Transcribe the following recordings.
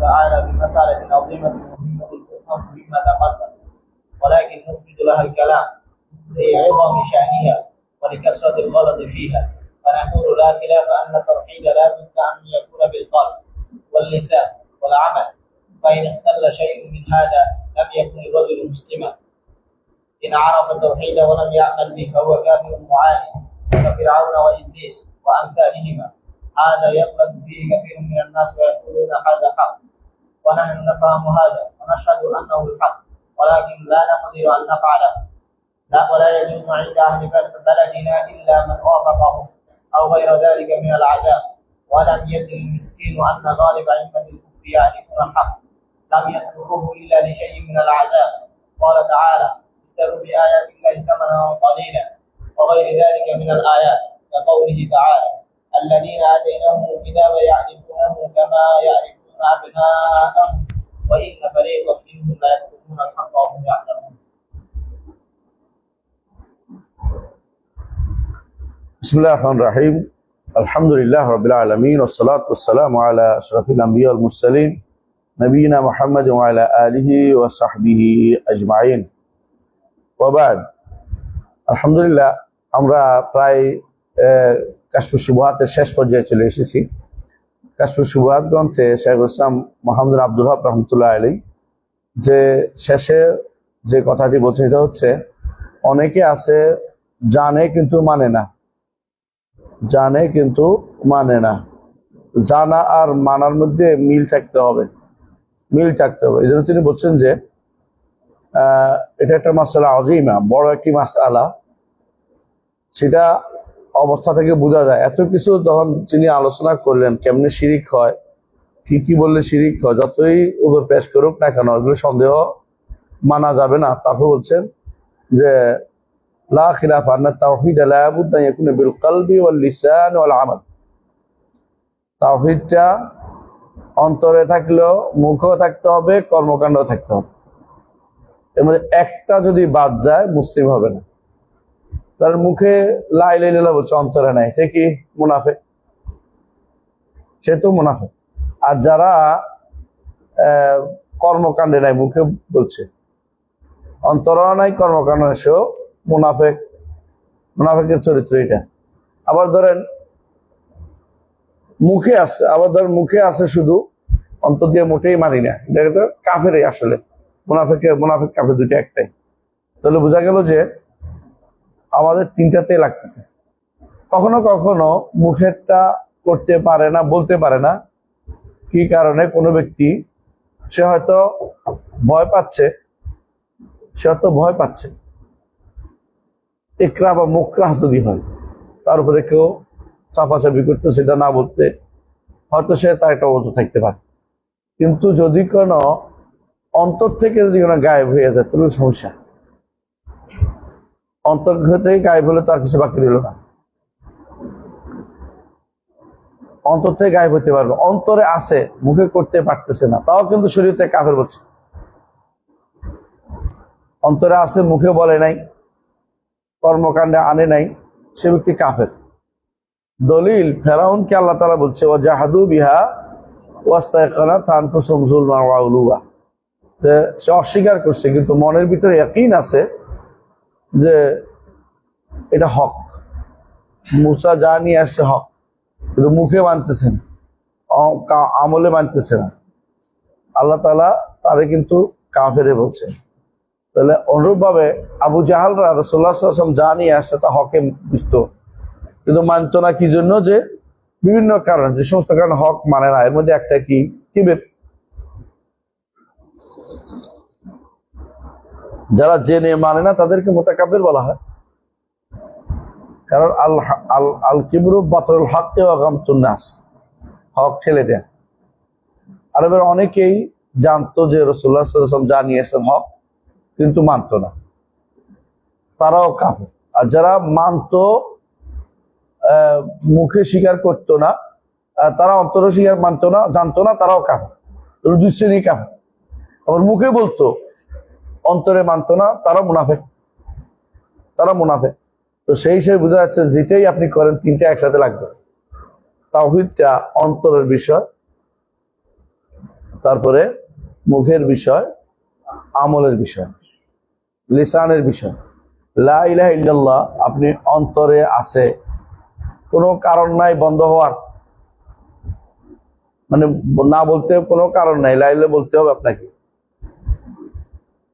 تعالى بمسألة عظيمة مهمة تفهم مما تقدم، ولكن نفرد لها الكلام لعظم شأنها ولكثرة الغلط فيها، فنقول لا خلاف أن التوحيد لا بد أن يكون بالقلب واللسان والعمل، فإن اختل شيء من هذا لم يكن الرجل مسلما. إن عرف التوحيد ولم يعمل به فهو كافر معاند كفرعون وإبليس وأمثالهما. هذا يغلط فيه كثير من الناس ويقولون هذا حق، ونحن نفهم هذا ونشهد أنه الحق، ولكن لا نقدر أن نفعله. لا ولا يجوز عند أهل بلدنا إلا من وافقهم أو غير ذلك من العذاب. ولم يدر المسكين أن غالب أئمة الكفر يعرفون الحق، لم يتركوه إلا لشيء من العذاب. قال تعالى: اشتروا بآيات الله ثمنا قليلا وغير ذلك من الآيات، كقوله تعالى: الذين آتيناهم الكتاب يعرفونه كما يعرفون أبناءهم وإن فريقا منهم لا يكتمون الحق وهم يعلمون. بسم الله الرحمن الرحيم. الحمد لله رب العالمين والصلاة والسلام على أشرف الأنبياء والمرسلين نبينا محمد وعلى آله وصحبه أجمعين وبعد। আলহামদুলিল্লাহ, আমরা প্রায় কাশফুস শুবহাতের শেষ পর্যায়ে চলে এসেছি। কাশফুস শুবহাত গ্রন্থে শাইখুল ইসলাম মুহাম্মদ আব্দুল ওয়াহাব রাহমাতুল্লাহ আলাইহি যে শেষে যে কথাটি বলছে সেটা হচ্ছে, অনেকে আছে জানে কিন্তু মানে না, জানে কিন্তু মানে না। জানা আর মানার মধ্যে মিল থাকতে হবে, মিল থাকতে হবে। এই জন্য তিনি বলছেন যে এটা একটা মাসআলা আযীমা, বড় একটি মাসআলা। সেটা অবস্থা থেকে বোঝা যায়। এত কিছু তখন তিনি আলোচনা করলেন, কেমনে শিরিক হয়, কি কি বললে শিরিক হয়, যতই উপর পেশ করুক না কেন এগুলো সন্দেহ মানা যাবে না। তারপর বলছেন যে লা খিলাফ আন্না তাওহীদ লা বুদ্দা ইয়াকুনা বিল কলবি ওয়াল লিসান ওয়াল আমাল। তাওহীদটা অন্তরে থাকলেও মুখেও থাকতে হবে, কর্মকাণ্ডও থাকতে হবে। এর মধ্যে একটা যদি বাদ যায় মুসলিম হবে না। তার মুখে লা ইলাহা ইল্লাল্লাহ বলছে, অন্তরে নাই, সে কি মুনাফিক, সে তো মুনাফিক। আর যারা কর্মকাণ্ডে নাই, মুখে বলছে, অন্তরও নাই, কর্মকাণ্ড নাই, সেও মুনাফিক। মুনাফিকের চরিত্র এটা। আবার ধরেন মুখে আছে, আবার ধরেন মুখে আছে শুধু, অন্তর দিয়ে মোটেই মানি না, এটা তো কাফেরই আসলে। মুনাফিক কাফের দুইটা একটাই। তাহলে বোঝা গেল যে আমাদের তিনটাতেই লাগতেছে। কখনো কখনো মুখেরটা করতে পারে না, বলতে পারে না। কি কারণে? কোনো ব্যক্তি সে হয়তো ভয় পাচ্ছে, ইকরা বা মুকরাহ যদি হয়, তার উপরে কেউ চাপাচাপি করতে, সেটা না বলতে, হয়তো সে তার একটা অজু থাকতে পারে। কিন্তু যদি কোনো অন্তর থেকে যদি কোনো গায়েব হয়ে যায়, তাহলে সমস্যা। অন্তর থেকে গায়েব হলে তার কিছু বাকি রইল না। অন্তর থেকে গায়েব হতে পারবে, অন্তরে আছে, মুখে করতে পারতেছে না, তাও কিন্তু শরীয়তে কাফের বলছে। অন্তরে আছে, মুখে বলে নাই, কর্মকাণ্ডে আনে নাই, সে ব্যক্তি কাফের। দলিল, ফেরাউনকে আল্লাহ তাআলা বলছে ওয়াজাহাদু বিহা ওয়াস্তায়কানাতহা আনফুসুহুম যুলমান ওয়া উলুওয়া। সে অস্বীকার করছে, কিন্তু মনের ভিতরে ইয়াকিন আছে যে এটা হক, মুসা যা নিয়ে আসছে হক, কিন্তু মুখে মানতেছে না, আমলে মানতেছে না। আল্লাহ তাআলা তারে কিন্তু কাফেরে বলছে। তাহলে অনুরূপ ভাবে আবু জাহালরা রাসূলুল্লাহ সাল্লাল্লাহু আলাইহি ওয়াসাল্লাম যা নিয়ে আসছে তা হকে বুঝতো, কিন্তু মানতো না। কি জন্য? যে বিভিন্ন কারণ, যে সমস্ত কারণে হক মানে না। এর মধ্যে একটা কি? কিবর। যারা জেনে মানে না তাদেরকে মুতাকাব্বির বলা হয়। কারণ আল কিবরু বাতরুল হক ওয়া গামতুন নাস, হক ঠেলে দেয়। আরবের অনেকেই জানতো যে রাসূলুল্লাহ সাল্লাল্লাহু আলাইহি ওয়াসাল্লাম যা নিয়ে আসেন হক, কিন্তু মানতো না, তারাও কাফের। আর যারা মানতো, মুখে স্বীকার করতো না, তারা অন্তরে স্বীকার মানতো না, জানতো না, তারাও কাফের। দুই শ্রেণী কাফের। আবার মুখে বলতো, অন্তরে মানতো না, তারা মুনাফিক। তো সেই হিসেবে বোঝা যাচ্ছে যেটাই আপনি করেন তিনটা একসাথে লাগবে। তাওহীদটা অন্তরের বিষয়, তারপরে মুখের বিষয়, আমলের বিষয়, লিসানের বিষয়। লা ইলাহা ইল্লাল্লাহ আপনি অন্তরে আছে, কোনো কারণ নাই বন্ধ হওয়ার, মানে না বলতে কোনো কারণ নাই, লা ইলাহা বলতে হবে আপনাকে।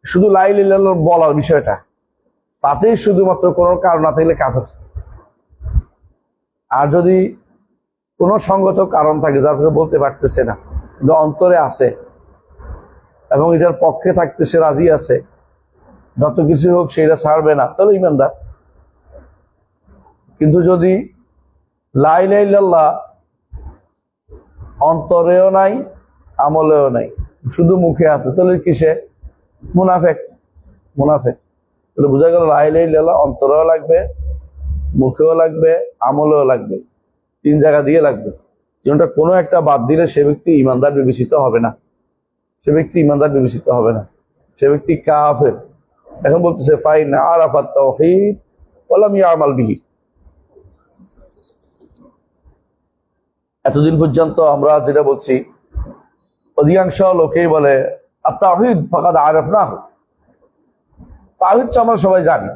শুধু লা ইলাহা ইল্লাল্লাহ বলার বিষয়টা, তাতেই শুধুমাত্র কোনো কারণ না থাকলে কাফের। আর যদি কোনো সঙ্গত কারণ থাকে যার ফলে বলতে পারতেছে না, কিন্তু অন্তরে আছে এবং এটার পক্ষে থাকতে সে রাজি আছে, যত কিছু হোক সেটা ছাড়বে না, তাহলে ইমানদার। কিন্তু যদি লা ইলাহা ইল্লাল্লাহ অন্তরেও নাই, আমলেও নাই, শুধু মুখে আছে, তাহলে কিসে? মুনাফেক। মুনাফেক। তাহলে বোঝা গেল লা ইলাহা ইল্লাল্লাহ অন্তরেও লাগবে, মুখেও লাগবে, আমলেও লাগবে, 3 জায়গা দিয়ে লাগবে। যেটা কোনো একটা বাদ দিলে সে ব্যক্তি ইমানদার বিবেচিত হবে না, সে ব্যক্তি ইমানদার বিবেচিত হবে না, সে ব্যক্তি কাফের। এখন বলতেছে ফাইন আরাফাত তাওহীদ ওয়া লাম ইয়ামাল বিহি। এতদিন পর্যন্ত আমরা যেটা বলছি, অধিকাংশ লোকেই বলে আত-তাওহীদ ফাকাদ আরাফনাহু, তাওহীদ তো আমরা সবাই জানি,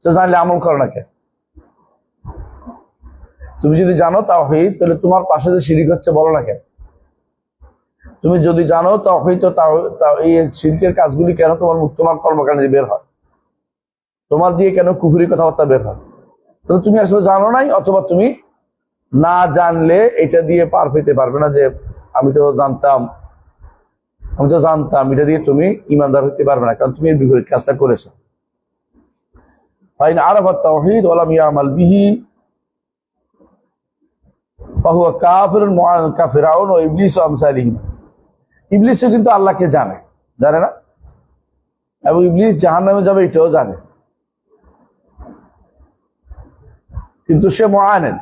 তো জানলে আমল করো না কেন? তুমি যদি জানো তাওহীদ, তাহলে তোমার পাশে যে শিরক হচ্ছে বলো না কেন? তুমি যদি জানো তাওহীদ, তো এই শিরকের কাজগুলি কেন তোমার কর্মকাণ্ডে বের হয়, তোমার দিয়ে কেন কুফরি কথাবার্তা বের হয়? তাহলে তুমি আসলে জানো নাই, অথবা তুমি না জানলে এটা দিয়ে পার পেতে পারবে না যে আমি তো জানতাম এটা দিয়ে তুমি ইমানদার হতে পারবে না, কারণ তুমি এর বিপরীত কাজটা করেছো। ফাইন আরাফাত তাওহীদ ওয়া লাম ইয়ামাল বিহি ফাহুয়া কাফিরুন মুআনিদ কাফিরাউন ওয়া ইবলিস ওয়া আমসালিহিম। ইবলিসও কিন্তু আল্লাহকে জানে না, এবং ইবলিস জাহান্নামে যাবে এটাও জানে, কিন্তু সে মুআনিদ।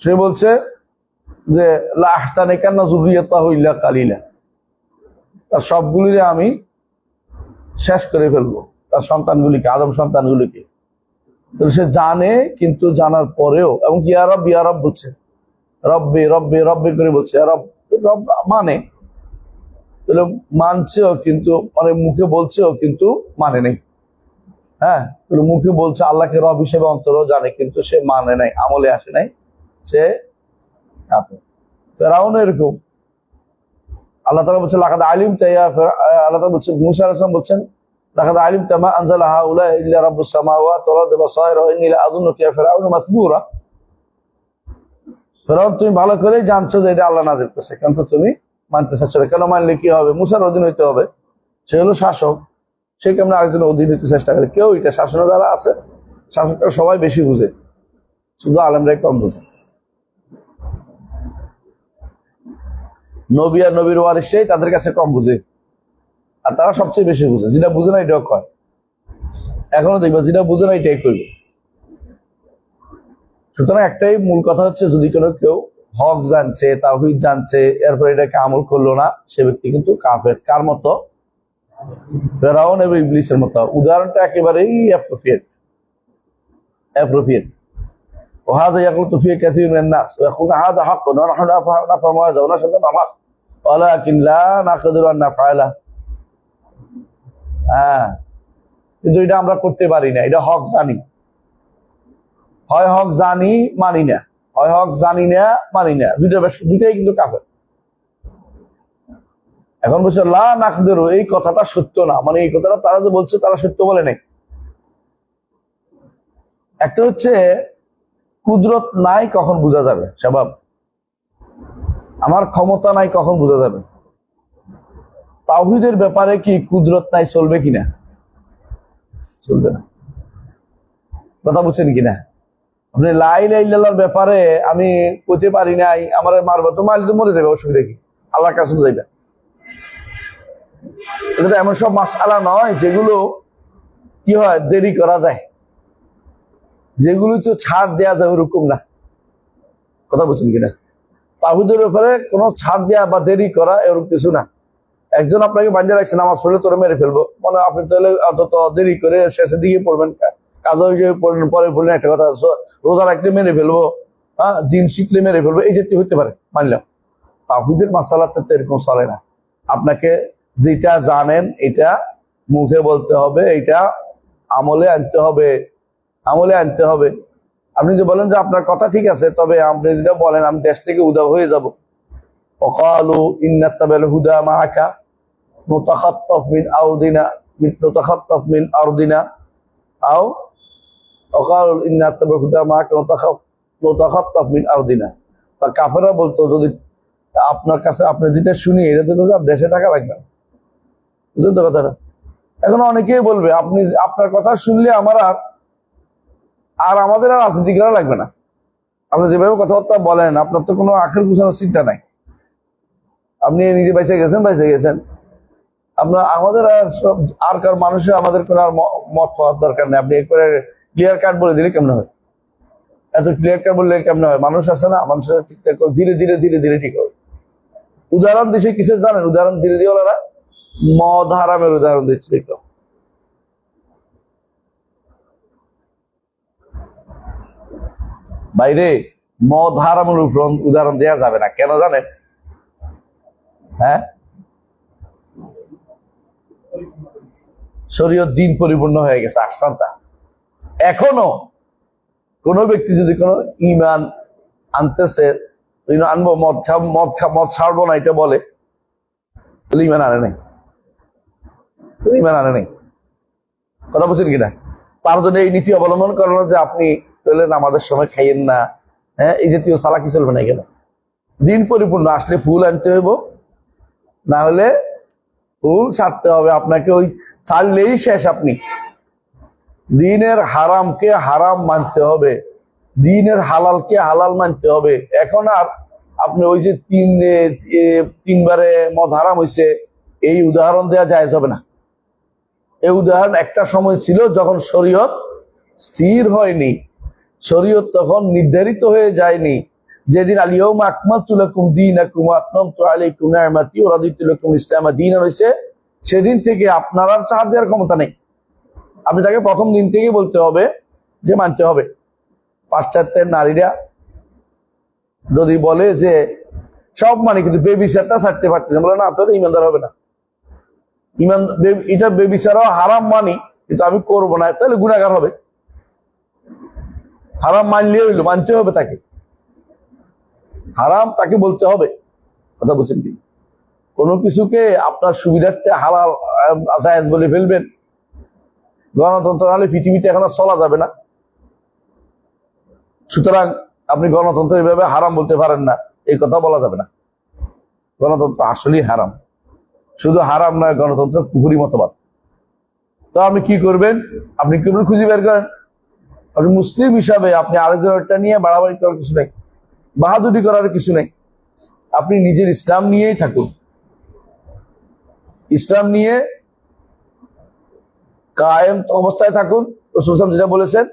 সে বলছে যে লা আহতানিকান্না যুররিয়াতাহু ইল্লা কালিলা, তার সবগুলিরে আমি শেষ করে ফেলবো, তার সন্তানগুলিকে, আদম সন্তানগুলিকে। তো সে জানে, কিন্তু জানার পরেও, এবং ইয়া রব বলছে, রব্বে রব্বে রব্বে করে বলছে, রব মানে, তাহলে মানছেও, কিন্তু মানে মুখে বলছেও কিন্তু মানে নেই। হ্যাঁ, মুখে বলছে আল্লাহকে রব হিসেবে, অন্তরেও জানে, কিন্তু সে মানে নাই, আমলে আসে নাই, সে কাফের। ফেরাউন এরকম। আল্লাহ তাআলা বলছেন লাকাদ আলিমতা ইয়া আল্লাহ তাআলা বলছেন, মুসা আলাইহিস সালাম বলছেন লাকাদ আলিমতা মা আনজালা হাউলা ইল্লা রাব্বুস সামাওয়াতি ওয়াল আরদি বাসাইরা ওয়া ইন্নী লাআযুন্নুকা ইয়া ফিরআউন মাসবুরা। ফেরাউন, তুমি ভালো করেই জানছো যে এটা আল্লাহ নাযিল করেছে, কিন্তু তুমি মানতে চাচ্ছ না। কেন? মানলে কি হবে? মুসার অধীন হইতে হবে, সে হলো শাসক, সে কেমন আরেকজনের অধীন হইতে চেষ্টা করে? কেউ এটা শাসনে যারা আছে, শাসকরা সবাই বেশি বুঝে, শুধু আলেমরাই কম বুঝে। নবী আর নবীর ওয়ারিস সেই তাদের কাছে কম বুঝে, আর তারা সবচেয়ে বেশি বুঝে। যেটা বুঝে না এটাও কয়, এখনো দেখবো যেটা বুঝে না এটাই করবে। সুতরাং একটাই মূল কথা হচ্ছে, যদি কেউ হক জানছে, তাওহীদ জানছে, এরপর এটাকে আমল করলো না, সে ব্যক্তি কিন্তু কাফের। কার মতো? ফেরাউন এবং ইবলিসের মতো। উদাহরণটা একেবারেই অ্যাপ্রোপ্রিয়েট। وهذا يغلط فيه كثير من الناس ويقول هذا حق ونحن نفهم هذا ونشهد انه حق ولكن لا نقدر ان نفعله। কিন্তু এটা আমরা করতে পারি না, এটা হক জানি, হয় হক জানি মানি না, হয় হক জানি না মানি না, দুইটাই কিন্তু কাফের। এখন বলছে লা নাকদিরু, এই কথাটা সত্য না, মানে এই কথাটা তারা যে বলছে তারা সত্য বলে নাই। একটা হচ্ছে কুদরত নাই, কখন বোঝা যাবে? স্বভাব আমার ক্ষমতা নাই, কখন বোঝা যাবে? তাওহীদের ব্যাপারে কি কুদরত নাই চলবে কিনা? চলবে না। কথা বুঝছেন কিনা? আপনি লা ইলাহা ইল্লাল্লাহর ব্যাপারে আমি কইতে পারি নাই, আমার মারবে, তো মারলে তো মরে যাবে, অসুবিধা কি? আল্লাহর কাছে যাইবে। এটা তো এমন সব মাসআলা নয় যেগুলো কি হয় দেরি করা যায়, যেগুলো তো ছাড় দেয়া যায়, ওরকম না। কথা বলছেন কিনা? তাওহীদের ব্যাপারে কোনো ছাড় দেয়া বা দেরি করা এরকম কিছু না। একজন আপনাকে বান্ধে রাখছে, নামাজ পড়লে তোরা মেরে ফেলবো, মানে আপনি তাহলে অন্তত দেরি করে শেষের দিকে পড়বেন, কাজা হিসেবে পড়লেন, পরে পড়লেন, একটা কথা রোজা রাখলে মেরে ফেলবো, দিন শিখলে মেরে ফেলবো, এই জাতীয় হতে পারে, মানলাম। তাওহীদের মাসালাতে তো এরকম চলে না। আপনাকে যেটা জানেন এটা মুখে বলতে হবে, এটা আমলে আনতে হবে, আমলে আনতে হবে। আপনি যে বলেন যে আপনার কথা ঠিক আছে, তবে আপনি যেটা বলেন আমি দেশ থেকে উধাও হয়ে যাব, وقالوا إن نتبع الهدى معك نتخطف من أرضنا أو وقالوا إن نتبع الهدى معك نتخطف من أرضنا। তা কাফেররা বলতো যদি আপনার কাছে আপনি যেটা শুনি এটা তো দেশে টাকা লাগবে না, বুঝলেন তো কথাটা। এখন অনেকেই বলবে আপনি আপনার কথা শুনলে আমার আর আমাদের আর রাজনীতি করা লাগবে না, আপনি যেভাবে কথাবার্তা বলেন আপনার তো কোনো আখের গুছানোর চিন্তা নাই, আপনি নিজে বেঁচে গেছেন আপনার আমাদের আর কার মানুষের আমাদের কোনো আর মত পাওয়ার দরকার নেই। আপনি একবারে ক্লিয়ার কাট বলে দিলে কেমন হয়, এত ক্লিয়ার কাট বললে কেমন হয়? মানুষ আছে না, মানুষের ঠিকঠাক ধীরে ধীরে ঠিক হবে। উদাহরণ দিচ্ছে কিসের জানেন? উদাহরণ ধীরে দিয়ে ওরা মদ হারামের উদাহরণ দিচ্ছে। দেখলাম বাইরে মদ হারামের উপর উদাহরণ দেওয়া যাবে না, কেন জানেন? হ্যাঁ, শরীয়ত দিন পরিপূর্ণ হয়ে গেছে, আহসানতা। এখনো কোন ব্যক্তি যদি কোনো ঈমান আনতেছে, আনবো মদ ছাড়বো না এটা বলে, তাহলে ঈমান আনে নাই, কথা বলছেন কিনা? তার জন্য এই নীতি অবলম্বন করানো যে আপনি বললেন আমাদের সময় খাইয়েন না, হ্যাঁ, এই জাতীয় চালাকি চলবে না। কেন? দিন পরিপূর্ণ আসলে ফুল আনতে হইব, না হলে ফুল ছাড়তে হবে আপনাকে। ওই ছাড়লেই শেষ। আপনি দিনের হারামকে হারাম মানতে হবে, দিনের হালালকে হালাল মানতে হবে। এখন আর আপনি ওই যে তিনবারে মদ হারাম হয়েছে এই উদাহরণ দেওয়া যায় হবে না। এই উদাহরণ একটা সময় ছিল যখন শরীয়ত স্থির হয়নি, শরীয়ত তখন নির্ধারিত হয়ে যায়নি। যেদিন আল-ইয়াউমা আকমালতু লাকুম দীনাকুম ওয়া আতমামতু আলাইকুম নি'মাতি ওয়া রাদিতু লাকুম ইসলামা দীনান হয়েছে, সেদিন থেকে আপনার আর ছাড় দেওয়ার ক্ষমতা নেই। আপনি তাকে প্রথম দিন থেকেই বলতে হবে যে মানতে হবে। পাশ্চাত্যের নারীরা যদি বলে যে সব মানে কিন্তু বেবিচারটা ছাড়তে পারতেছে, বলে না তোর ইমানদার হবে না, এটা বেবিচারও হারাম মানি কিন্তু আমি করবো না, তাহলে গুনাহগার হবে। হারাম মানলে হইলো, মানতে হবে তাকে, হারাম তাকে বলতে হবে। কথা বলছেন কি? কোনো কিছুকে আপনার সুবিধার্থে হালাল জায়েজ বলে ফেলবেন, গণতন্ত্র হলে পৃথিবীতে এখন আর চলা যাবে না। সুতরাং আপনি গণতন্ত্র এইভাবে হারাম বলতে পারেন না, এই কথা বলা যাবে না। গণতন্ত্র আসলেই হারাম, শুধু হারাম নয়, গণতন্ত্র পুকুরি মতবাদ। তো আপনি কি করবেন? আপনি কি খুঁজে বের করেন? আপনি মুসলিম হিসাবে আপনি আরেকজনটা নিয়ে বাড়াবাড়ি করার কিছু নেই, বাহাদুরি করার কিছু নেই। আপনি নিজের ইসলাম নিয়েই থাকুন, ইসলাম নিয়ে কায়েম অবস্থায় থাকুন। রাসূল সাল্লাল্লাহু আলাইহি ওয়াসাল্লাম যেটা বলেছেন,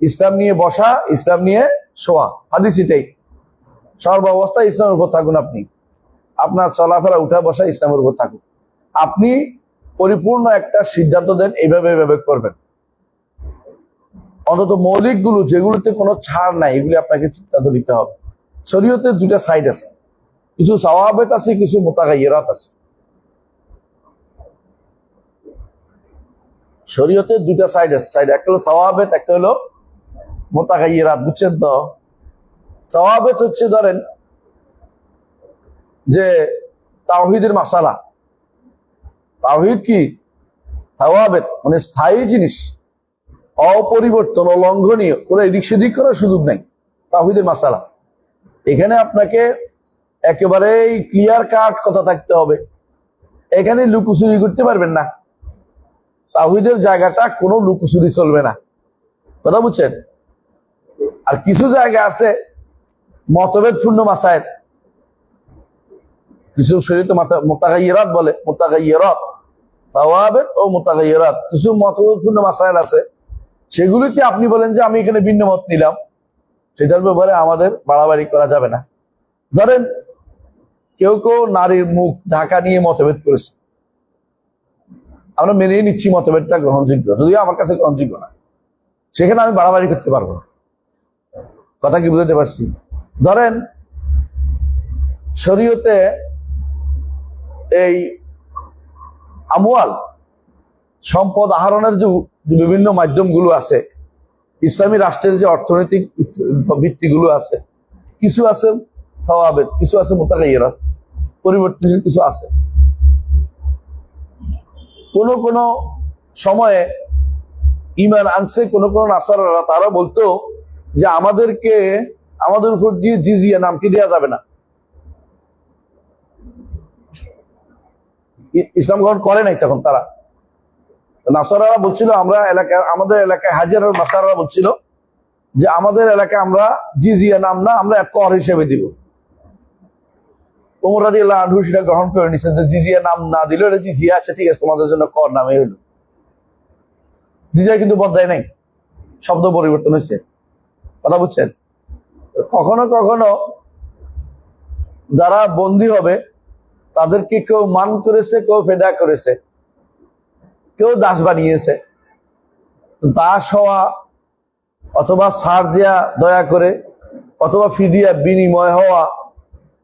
ইসলাম নিয়ে বসা, ইসলাম নিয়ে শোয়া, হাদিস এটাই। সর্ব অবস্থায় ইসলামের উপর থাকুন। আপনি আপনার চলাফেরা উঠা বসা ইসলামের উপর থাকুন। আপনি পরিপূর্ণ একটা সিদ্ধান্ত দেন, এইভাবে করবেন। অন্তত মৌলিক গুলো যেগুলোতে কোনো ছাড় নাই এগুলি আপনাকে সিদ্ধান্ত নিতে হবে। শরীয়তের দুটা সাইড আছে, কিছু সাওয়াবেত আছে, কিছু মুতাগায়্যিরাত আছে। শরীয়তের দুটা সাইড আছে, একটা হলো সাওয়াবেত, একটা হলো মুতাগায়্যিরাত। বুঝছেন তো? সাওয়াবেত হচ্ছে ধরেন যে তাওহীদের মাসালা। তাওহীদ কি? সাওয়াবেত মানে স্থায়ী জিনিস, অপরিবর্তন, অলঙ্ঘনীয়, কোনো এদিক সেদিক করার সুযোগ নাই। তাওহীদের মাসালা এখানে আপনাকে একেবারেই ক্লিয়ার কাট কথা থাকতে হবে, এখানে লুকোচুরি করতে পারবেন না। তাওহীদের জায়গাটা কোনো লুকোচুরি চলবে না, কথা বুঝছেন? আর কিছু জায়গা আছে মতভেদ পূর্ণ মাসায়েল, কিছু শরীয়তে মুতাগায়্যিরাত বলে, মুতাগায়্যিরাত, সাওয়াবেত ও মুতাগায়্যিরাত। কিছু মতভেদ পূর্ণ মাসায়েল আছে, সেগুলিকে আপনি বলেন যে আমি এখানে ভিন্ন মত নিলাম, সেটার ব্যাপারে আমাদের বাড়াবাড়ি করা যাবে না। ধরেন কেউ নারীর মুখ ঢাকা নিয়ে মতভেদ করেছে, আমরা মেনে নিচ্ছি মতভেদটা গ্রহণযোগ্য, যদিও আমার কাছে গ্রহণযোগ্য না, সেখানে আমি বাড়াবাড়ি করতে পারবো না। কথা কি বুঝতে পারছি? ধরেন শরীয়তে এই আমওয়াল সম্পদ আহরণের যে বিভিন্ন মাধ্যমগুলো আছে, ইসলামী রাষ্ট্রের যে অর্থনৈতিক ভিত্তিগুলো আছে, কিছু আছে সওয়াবেত, কিছু আছে মুতাগাইয়্যিরাত, পরিবর্তনশীল কিছু আছে। কোন কোন সময়ে ঈমান আনছে কোন কোন নাসারারা, তারা বলতো যে আমাদেরকে আমাদের উপর দিয়ে জিজিয়া নামটি দেওয়া যাবে না। ইসলাম গ্রহণ করে নাই তখন তারা। নাসারারা বলছিল আমরা এলাকায়, আমাদের এলাকায় হাজার নাসারারা বলছিল যে আমাদের এলাকায় আমরা জিজিয়া নাম না, আমরা কর হিসেবে দিব। ওমর রাদিয়াল্লাহু আনহু সেটা গ্রহণ করে নিছেন যে জিজিয়া নাম না দিলেও এটা জিজিয়া, আচ্ছা ঠিক আছে তোমাদের জন্য কর নামে হইল। জিজিয়া কিন্তু বদলায় নাই, শব্দ পরিবর্তন হয়েছে। কথা বুঝছেন? কখনো কখনো যারা বন্দী হবে তাদেরকে কেউ মান করেছে, কেউ ফেদা করেছে, কেউ দাস বানিয়েছে। দাস হওয়া অথবা ছাড় দেয়া দয়া করে, অথবা ফিদিয়া বিনিময় হওয়া,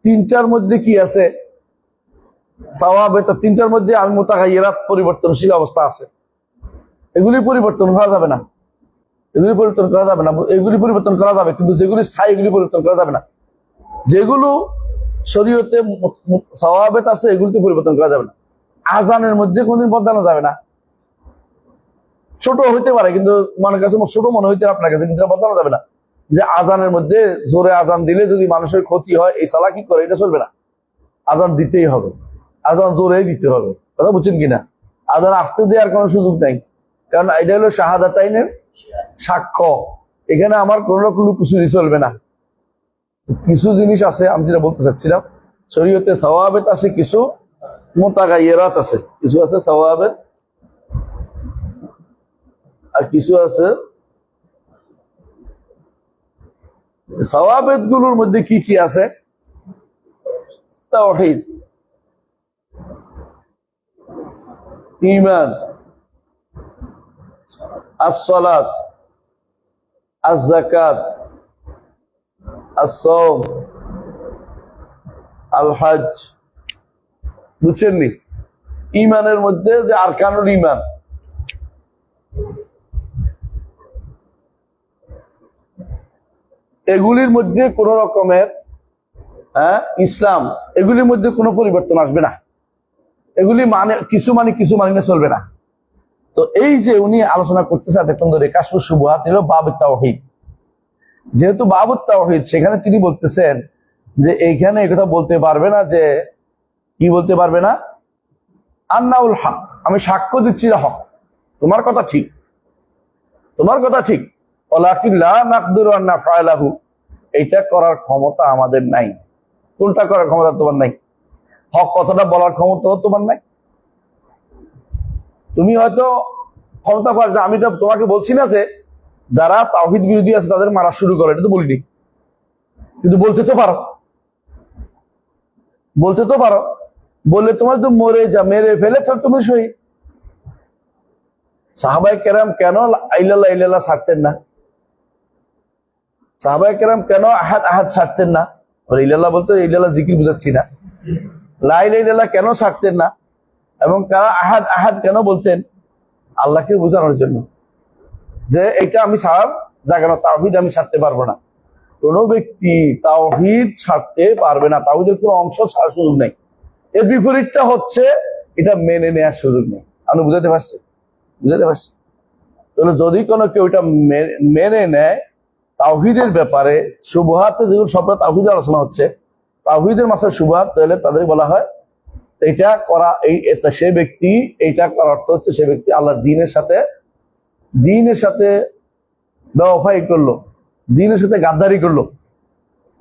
তিনটার মধ্যে কি আছে? সওয়াবেত। তিনটার মধ্যে আমি মুতাগাইয়্যিরাত, পরিবর্তনশীল অবস্থা আছে। এগুলি পরিবর্তন করা যাবে না, এগুলি পরিবর্তন করা যাবে না। এগুলি পরিবর্তন করা যাবে, কিন্তু যেগুলি স্থায়ী এগুলি পরিবর্তন করা যাবে না। যেগুলো শরীয়তে সওয়াবেত আছে এগুলিতে পরিবর্তন করা যাবে না। আজানের মধ্যে কোনদিন বদলানো যাবে না। ছোট হইতে পারে, কিন্তু মনের কাছে ছোট মনে হইতে আপনার কাছে, কিন্তু বদলানো যাবে না। যে আজানের মধ্যে জোরে আজান দিলে যদি মানুষের ক্ষতি হয়, এই চালাকি করে, এটা চলবে না। আজান দিতেই হবে, আজান জোরেই দিতে হবে। কথা বুঝছেন কিনা? আজান আসতে দেওয়ার কোনো সুযোগ নাই, কারণ এটা হলো শাহাদাতাইনের সাক্ষ্য। এখানে আমার কোন রকম লুকোচুরি চলবে না। কিছু জিনিস আছে, আমি যেটা বলতে চাচ্ছিলাম, শরীয়তে সওয়াবেত আছে, কিছু মুতাগাইয়্যিরাত আছে। কিছু আছে সওয়াবেত আর কিছু আছে। সওয়াবেত গুলোর মধ্যে কি কি আছে? তাওহীদ, ঈমান, as-সালাত, az-যাকাত, as-সাওম, আল-হজ। বুঝছেননি? ঈমানের মধ্যে যে আরকানুল ঈমান, এগুলির মধ্যে কোন রকমের ইসলাম, এগুলির মধ্যে কোনো পরিবর্তন আসবে না। এগুলি মানে কিছু মানে চলবে না। তো এই যে উনি আলোচনা করতেছে এতক্ষণ ধরে, কাশফুস শুবহাত হলো বাবুত তাওহীদ। যেহেতু বাবুত তাওহীদ, সেখানে তিনি বলতেছেন যে এইখানে একথা বলতে পারবে না, যে কি বলতে পারবে না? আন্নাউল হক, আমি সাক্ষ্য দিচ্ছি যে হক, তোমার কথা ঠিক, তোমার কথা ঠিক। ওয়ালাকিন লা নাকদিরু আন নাফআলাহু, এটা করার ক্ষমতা আমাদের নাই। কোনটা করার ক্ষমতা তোমার নাই? হক কথাটা বলার ক্ষমতা তোমার নাই। তুমি হয়তো ক্ষমতা পার, আমি তো তোমাকে বলছি না যে যারা তাওহীদ বিরোধী আছে তাদের মারা শুরু করে, এটা তো বলিনি, কিন্তু বলতে তো পারো, বলতে তো পারো। বললে তোমার তো মরে যা, মেরে ফেলে তো তুমি শহীদ। সাহাবায়ে কেরাম কেন ইল্লাল্লাহ ইল্লাল্লাহ ছাড়তেন না? সাহাবায়ে কেরাম কেন আহাদ আহাদ ছাড়তেন না? ইল্লাল্লাহ বলতে ইল্লাল্লাহ জিকির বুঝাচ্ছি না, লা ইলাহা ইল্লাল্লাহ কেন ছাড়তেন না? এবং কারা আহাদ আহাদ কেন বলতেন? আল্লাহকে বোঝানোর জন্য, যে এটা আমি ছাড়ার জায়গা না, তাওহীদ আমি ছাড়তে পারবো না। কোন ব্যক্তি তাওহীদ ছাড়তে পারবে না, তাওহীদের কোনো অংশ ছাড়ার সুযোগ নেই। এর বিপরীতটা হচ্ছে এটা মেনে নেওয়ার সুযোগ নেই। আপনি বুঝাতে পারছি? বুঝাতে পারছি? তাহলে যদি কোনো কেউ এটা মেনে নেয় তাওহীদের ব্যাপারে, শুবহাতে যেগুলো সব তাওহীদের আলোচনা হচ্ছে, তাওহীদের মাসে শুবহাত, তাহলে তাদের বলা হয় এটা করা, সে ব্যক্তি, এইটা করার অর্থ হচ্ছে সে ব্যক্তি আল্লাহর দ্বীনের সাথে বেওয়াফাই করলো, দ্বীনের সাথে গাদ্দারি করলো।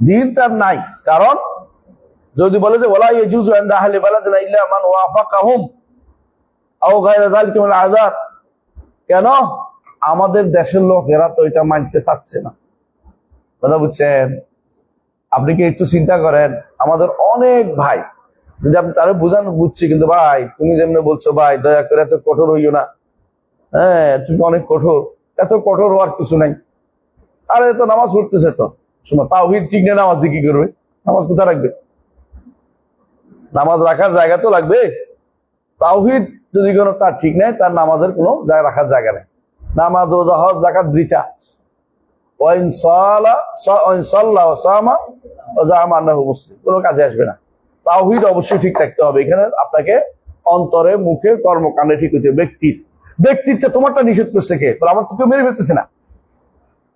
দ্বীন তার নাই, কারণ যদি বলে যে ওয়ালা ইয়াজুজু ইনদা আহলি বালাদিন ইল্লা মান ওয়াফাকাহুম আও গায়রা যালিকা মিনাল আযাব। কেন? আমাদের দেশের লোকেরা তো এটা মানতে চাচ্ছে না। কথা বুঝছেন? আপনি কি একটু চিন্তা করেন, আমাদের অনেক ভাই, যদি আপনি তারা বুঝান, বুঝছি, কিন্তু ভাই তুমি যেমনি বলছো ভাই দয়া করে এত কঠোর হইও না, হ্যাঁ তুমি অনেক কঠোর, এত কঠোর হওয়ার কিছু নাই। আরে তো নামাজ পড়তেছে, তো শোনো তাওহীদ ঠিক নেই, নামাজ দিয়ে কি করবে? নামাজ কোথায় রাখবে? নামাজ রাখার জায়গা তো লাগবে। তাওহীদ যদি কোনো তার ঠিক নাই, তার নামাজের কোনো জায়গা রাখার জায়গা নেই। নামাজ, রোজা, হজ, যাকাত বৃথা। কোনো কাজে আসবে না। তাওহীদ অবশ্যই ঠিক থাকতে হবে। এখানে আপনাকে অন্তরে, মুখে, কর্মকাণ্ডে ঠিক হইতে হবে। ব্যক্তিত্ব তোমারটা নিষেধ করছে কে? আমার তো কেউ মেরে ফেলতেছে না,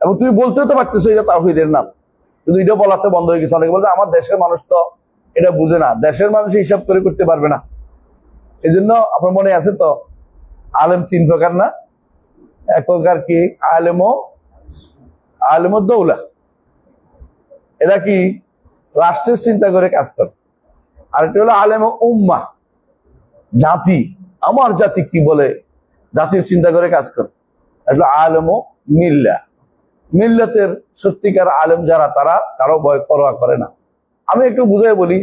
এবং তুমি বলতেও তো পারতেছো এটা তাওহীদের নাম, কিন্তু এটা বলাতে বন্ধ হয়ে গেছে। অনেকে বলছে আমার দেশের মানুষ তো এটা বুঝে না। দেশের মানুষ হিসাব করে করতে পারবে না। এই জন্য আপনার মনে আছে তো, আলেম তিন প্রকার না? এক প্রকার কি আলেমুদ্দৌলা, এরা কি রাষ্ট্রের চিন্তা করে কাজ করে। আর এটা হলো আলেম উম্মা, জাতি, আমার জাতি কি বলে, জাতির চিন্তা করে কাজ করে। এটা আলেম মিল্লা, মিল্লাতের সত্যিকার আলেম যারা, তারা কারো ভয় পরোয়া করে না। আমি একটু বুঝাই বলি।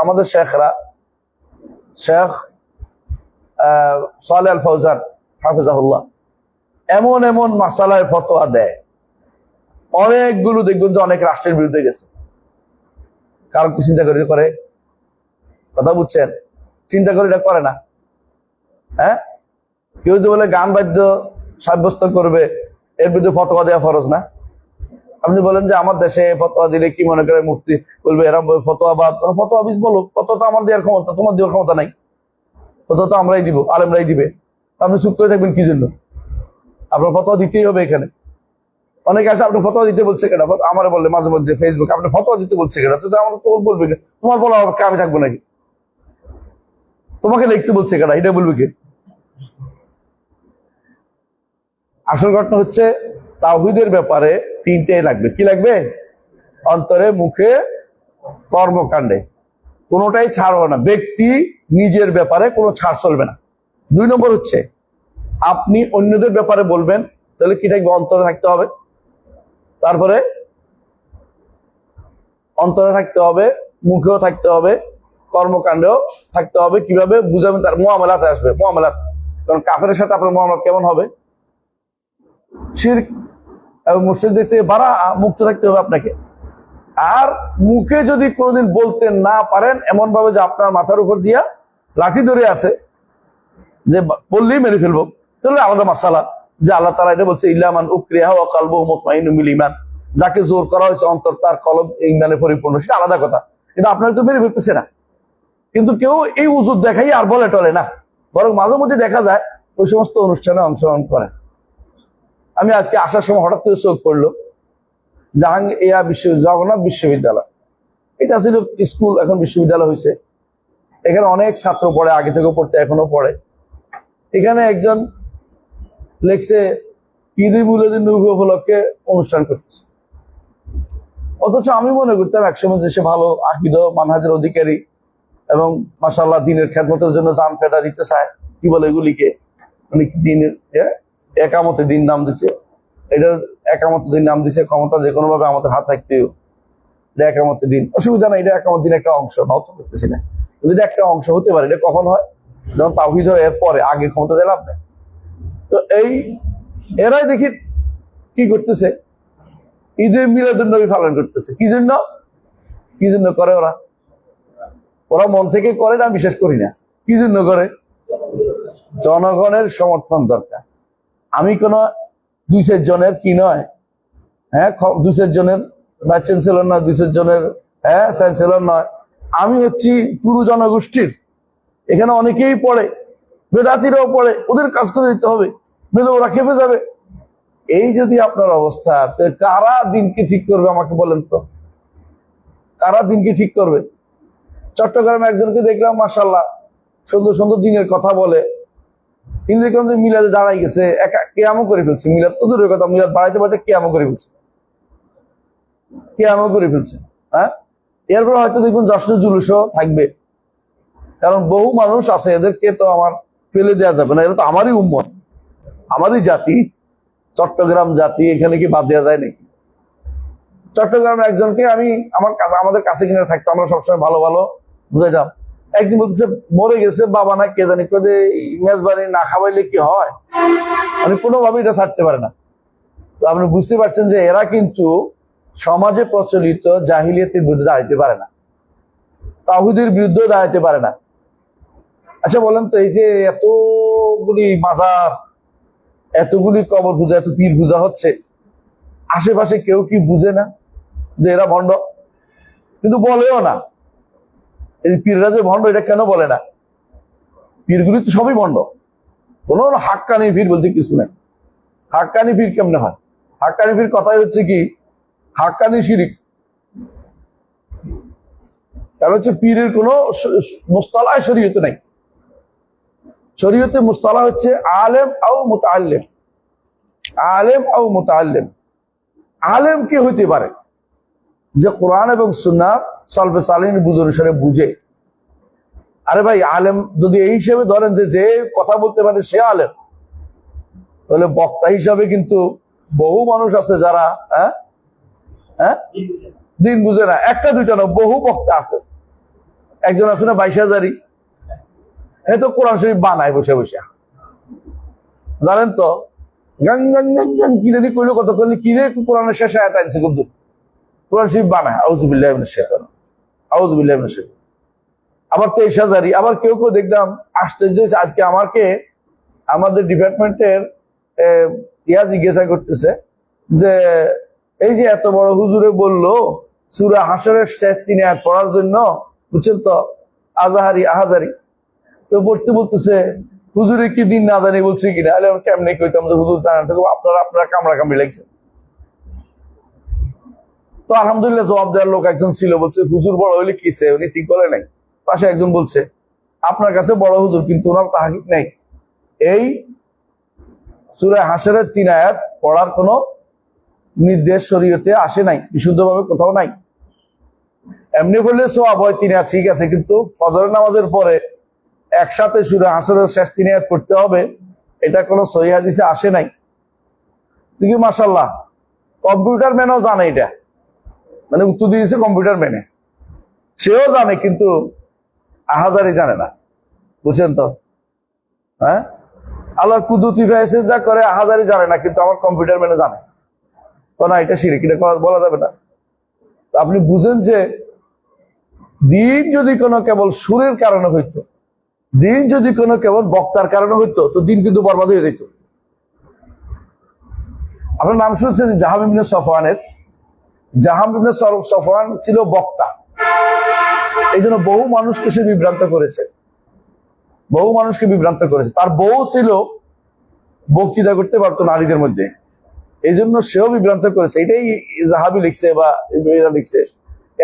আমাদের শেখরা, শেখ সালেহ আল ফৌজান হাফিজাহুল্লাহ এমন এমন মাসালায় ফতোয়া দেয়, অনেকগুলো দেখবেন যে অনেক রাষ্ট্রের বিরুদ্ধে গেছে। কারো কি চিন্তা করে কথা বুঝছেন? চিন্তা করে এটা করে না। হ্যাঁ, কেউ যদি বলে গান বাদ্য সাব্যস্ত করবে, এর বিরুদ্ধে ফতোয়া দেওয়া ফরজ না? আপনি বলেন যে আমার দেশে ফতোয়া দিলে কি মনে করে মুফতি বলবে এরা ফতোয়া, বা ফতোয়া বিজ বলো, ফতোয়া তো আমার দেওয়ার ক্ষমতা, তোমার দেওয়ার ক্ষমতা নাই। ফতোয়া তো আমরাই দিব, আলেমরাই দিবে। আপনি চুপ করে থাকবেন কি জন্য? আপনার ফতোয়া দিতেই হবে এখানে। অনেকে আসে, আপনি ফতোয়া দিতে বলছে কেন? আমার বললে মাঝে মধ্যে ফেসবুক, আপনি ফতোয়া দিতে বলছে কেন? তো আমার বলবে কে? তোমার বলা আমি থাকবো নাকি? তোমাকে লিখতে বলছে কেন? এটা বলবে কে? আসল ঘটনা হচ্ছে তাওহীদের ব্যাপারে তিনটেই লাগবে। কি লাগবে? অন্তরে, মুখে, কর্মকাণ্ডে কোনোটাই ছাড় হবে না। ব্যক্তি নিজের ব্যাপারে কোনো ছাড় চলবে না। 2 নম্বর হচ্ছে আপনি অন্যদের ব্যাপারে বলবেন, তাহলে কি থাকবে? অন্তরে থাকতে হবে। তারপরে অন্তরে থাকতে হবে, মুখেও থাকতে হবে, কর্মকাণ্ডেও থাকতে হবে। কিভাবে বুঝাবেন? তার মুআমালাতে আসবে। মুআমালাত, কারণ কাফেরের সাথে আপনার মুআমালাত কেমন হবে? শিরক এবং মুশরিকদের থেকে মুক্ত থাকতে হবে আপনাকে। আর মুখে যদি কোনোদিন বলতে না পারেন এমন ভাবে যে আপনার মাথার উপর দিয়া লাঠি ধরে আছে, যে বললেই মেরে ফেলবো, তাহলে আলাদা মাসালা। যে আল্লাহ তাআলা এটা বলছে, ইল্লামান উকরিহা ওয়া কলবুহু মুতমাইন্নুম বিল ঈমান, যাকে জোর করা হয়েছে অন্তর তার কলব ঈমানে পরিপূর্ণ, সেটা আলাদা কথা। কিন্তু আপনার তো মেরে ফেলতেছে না। কিন্তু কেউ এই উজুর দেখাই আর বলে টলে না, বরং মাঝে মধ্যে দেখা যায় ওই সমস্ত অনুষ্ঠানে অংশগ্রহণ করে। আমি আজকে আসার সময় হঠাৎ করে চোখ পড়লো জগন্নাথ বিশ্ববিদ্যালয়, এটা ছিল স্কুল, এখন বিশ্ববিদ্যালয় হয়েছে। এখানে অনেক ছাত্র পড়ে, আগে থেকে পড়তে এখনো পড়ে। এখানে একজন লেখছে ঈদে মিলাদুন নবী উপলক্ষে অনুষ্ঠান করতেছে। অথচ আমি মনে করতাম একসময় যে সে ভালো আকীদা মানহাজের অধিকারী এবং মাশাআল্লাহ দিনের খেদমতের জন্য জান ফেদা দিতে চায়। কি বলে এগুলিকে? মানে দিনের একামতে দিন নাম দিছে, এটা একামতে দিন নাম দিছে। ক্ষমতা যে কোনো ভাবে আমাদের হাত থাকতেও একামতে দিন, অসুবিধা নাই, এটা একামত দিন একটা অংশ, নত করতেছি না। যদি একটা অংশ হতে পারে, এটা কখন হয়? যখন তাওহীদ হয়, এর পরে, আগে ক্ষমতা দিলাম না। তো এরাই দেখি কি করতেছে, ঈদে মিলাদুন নবী পালন করতেছে। কি জন্য করে ওরা মন থেকে করে না, বিশ্বাস করি না। কি জন্য করে? জনগণের সমর্থন দরকার। আমি কোন 2-4 জনের কি নয়, হ্যাঁ, 2-4 জনের ভাইস চ্যান্সেলর নয়, 2-4 জনের চ্যান্সেলর নয়। আমি হচ্ছি পুরো জনগোষ্ঠীর। এখানে অনেকেই পড়ে, বেদাতিরাও পড়ে, ওদের কাজ করে দিতে হবে, নইলে ওরা খেপে যাবে। এই যদি আপনার অবস্থা, তো কারা দিনকে ঠিক করবে আমাকে বলেন তো? কারা দিনকে ঠিক করবে? চট্টগ্রামে একজনকে দেখলাম, মাশাআল্লাহ, সুন্দর সুন্দর দিনের কথা বলে, কিন্তু দেখলাম যে মিলাদে দাঁড়াই গেছে, কিয়ামও করে ফেলছে। মিলাদ তো দূরের কথা, মিলাদ বাড়াইতে বাড়াইতে কিয়ামও করে ফেলছে। হ্যাঁ, এরপর হয়তো দেখুন জশ্ন জুলুসও থাকবে, কারণ বহু মানুষ আছে, এদেরকে তো আমার ফেলে দেওয়া যাবে না। এরা তো আমারই উম্মত, আমারই জাতি, চট্টগ্রাম জাতি, এখানে কি বাদ দেওয়া যায় নাকি? চট্টগ্রামের একজনকে আমি আমাদের কাছে কিনে থাকতো, আমরা সবসময় ভালো ভালো বুঝাইতাম। একদিন বলতেছে মরে গেছে বাবা না কে জানি, যে মেজবানি না খাওয়াইলে কি হয়, মানে কোনোভাবে এটা ছাড়তে পারে না। তো আপনি বুঝতে পারছেন যে এরা কিন্তু সমাজে প্রচলিত জাহিলিয়াতের বিরুদ্ধে দাঁড়াইতে পারে না। তাওহীদের বিরুদ্ধে দাঁড়াতে পারে না। আচ্ছা বলেন তো, এই যে এতগুলি মাজার, এতগুলি কবর পূজা, এত পীর পূজা হচ্ছে, আশেপাশে কেউ কি বুঝে না যে এরা ভণ্ড? কিন্তু বলেও না। এই পীররা যে ভণ্ড এটা কেন বলে না? পীরগুলি তো সবই ভণ্ড, কোনো হাক্কানি পীর বলতে কিছু নেই। হাক্কানি পীর কেমনে হয়? হাক্কানি পীর কথাই হচ্ছে কি, হাক্কানি শিরিক। কারণ হচ্ছে পীরের কোনো মুস্তালাহ শরীয়তে নাই। শরীয়তে মুস্তালাহ হচ্ছে আলেম আও মুতাআল্লিম। আলেম আও মুতাআল্লিম। আলেম কে হইতে পারে? যে কোরআন এবং সুন্নাহ সালফে সালিহিন বুঝ অনুসারে বুঝে। আরে ভাই, আলেম যদি এই হিসেবে ধরেন যে যে কথা বলতে পারে সে আলেম, তাহলে বক্তা হিসাবে কিন্তু বহু মানুষ আছে যারা দিন বুঝে না। একটা দুইটা না, বহু বক্তা আছে। একজন আছে না 22,000, এ তো কোরআন শরীফ বানায় বসে বসে, জানেন তো, গান গান গান গান কিনে দিয়ে কইলো কত করলে কিনে কোরআনের শেষ আয়াত আনছে, কিন্তু কোরআন শরীফ বানায়। আউযুবিল্লাহি মিনাশ শাইতানির রাজিম, আউযুবিল্লাহি মিনাশ শাইতানির। আবার 23,000। আবার কেউ কেউ দেখলাম আশ্চর্য হয়েছে, আজকে আমাদের ডিপার্টমেন্টের জিজ্ঞাসা করতেছে যে এই যে এত বড় হুজুরে বললো সূরা হাশরের শেষ 3 আয়াত পড়ার জন্য, বুঝছেন তো, আহাজারি তো পড়তে বলতেছে, হুজুরে কি দিন না জানি বলছে কিনা। আরে আমি কেমনে কইতাম যে হুজুর জানেন, আপনারা কামড়া কামড়ি লাগছে। তো আলহামদুলিল্লাহ জবাব দেওয়ার লোক একজন ছিল, বলছে হুজুর বড় হইলে কিসে, উনি ঠিক বলে নাই। পাশে একজন বলছে আপনার কাছে বড় হুজুর, কিন্তু ওনার তাহাকিক নাই। এই সূরা হাশরের 3 আয়াত পড়ার কোনো নির্দেশ শরীয়তে আসে নাই, বিশুদ্ধভাবে কোথাও নাই। এমনি বললে সওয়াব হয় 3 আয়াত, ঠিক আছে, কিন্তু ফজরের নামাজের পরে একসাথে সূরা হাশরের শেষ 3 আয়াত পড়তে হবে, এটা কোনো সহিহ হাদিসে আসে নাই। তুই মাশাআল্লাহ, কম্পিউটার ম্যানও জানে এটা, মানে উত্তর দিয়েছে কম্পিউটার ম্যানে, সেও জানে, কিন্তু আহাজারি জানে না, বুঝছেন তো। হ্যাঁ, আল্লাহর কুদরতি যা করে আহাজারি জানে না, কিন্তু আমার কম্পিউটার ম্যানে জানে। না, এটা শিরক, এটা বলা যাবে না। আপনি বুঝেন যে দিন যদি কোনো কেবল সুরের কারণে হইতো, দিন যদি কোনো কেবল বক্তার কারণে হইতো, তো দিন কিন্তু বরবাদ হয়ে যেত। আপনার নাম শুনছেন জাহাম ইবনে সফওয়ানের? জাহাম ইবনে সফওয়ান ছিল বক্তা, এই জন্য বহু মানুষকে সে বিভ্রান্ত করেছে, বহু মানুষকে বিভ্রান্ত করেছে। তার বউ ছিল, বক্তৃতা করতে পারতো নারীদের মধ্যে, এই জন্য সেও বিভ্রান্ত করেছে। এটাই জাহাবি লিখছে বা এরা লিখছে।